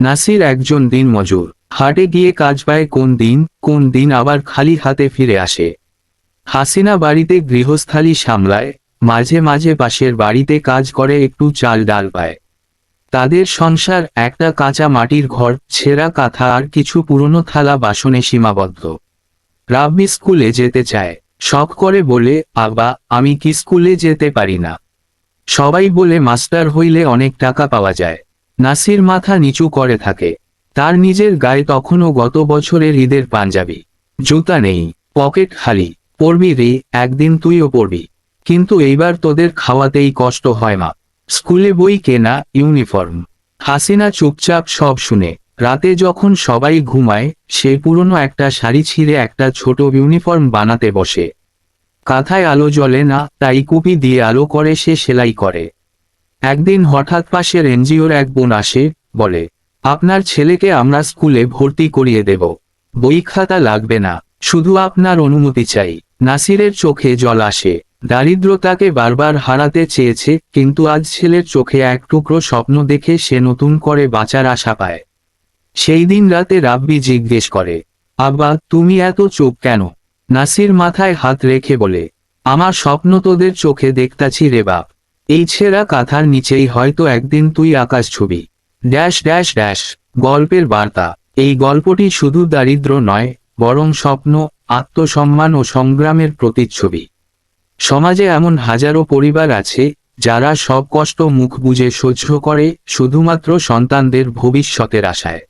নাসির একজন দিনমজুর। হাটে গিয়ে কাজ পায় কোন দিন আবার খালি হাতে ফিরে আসে। হাসিনা বাড়িতে গৃহস্থালী সামলায়, মাঝে মাঝে পাশের বাড়িতে কাজ করে, একটু চাল ডাল পায়। তাদের সংসার একটা কাঁচা মাটির ঘর, ছেঁড়া কাঁথা আর কিছু পুরনো থালা বাসনে সীমাবদ্ধ। রাব্বি স্কুলে যেতে চায়, শখ করে বলে, আব্বা আমি কি স্কুলে যেতে পারি না? সবাই বলে মাস্টার হইলে অনেক টাকা পাওয়া যায়। নাসির মাথা নিচু করে থাকে। তার নিজের গায়ে তখনও গত বছরের ঈদের পাঞ্জাবি, জুতা নেই, পকেট খালি। পড়বি রে, একদিন তুইও পড়বি, কিন্তু এইবার তোদের খাওয়াতেই কষ্ট হয় মা। স্কুলে বই কেনা, ইউনিফর্ম। হাসিনা চুপচাপ সব শুনে। রাতে যখন সবাই ঘুমায়, সে পুরনো একটা শাড়ি ছিঁড়ে একটা ছোট ইউনিফর্ম বানাতে বসে। কাঁথায় আলো জ্বলে না, তাই কুপি দিয়ে আলো করে সে সেলাই করে। একদিন হঠাৎ পাশের এনজিওর এক বোন আসে, বলে, আপনার ছেলেকে আমরা স্কুলে ভর্তি করিয়ে দেব। বই খাতা লাগবে না, শুধু আপনার অনুমতি চাই। নাসিরের চোখে জল আসে। দারিদ্রতাকে বারবার হারাতে চেয়েছে, কিন্তু আজ ছেলের চোখে এক টুকরো স্বপ্ন দেখে সে নতুন করে বাঁচার আশা পায়। সেই দিন রাতে রাব্বি জিজ্ঞেস করে, আব্বা তুমি এত চুপ কেন? নাসির মাথায় হাত রেখে বলে, আমার স্বপ্ন তোদের চোখে দেখতাছি রে বাপ। এই ছেঁড়া কাঁথার নিচেই হয়তো একদিন তুই আকাশ ছবি। Dash dash dash. গল্পের বার্তা। এই গল্পটি শুধু দারিদ্র্য নয়, বরং স্বপ্ন, আত্মসম্মান ও সংগ্রামের প্রতিচ্ছবি। সমাজে এমন হাজারো পরিবার আছে, যারা সব কষ্ট মুখ বুজে সহ্য করে, শুধুমাত্র সন্তানদের ভবিষ্যতের আশায়।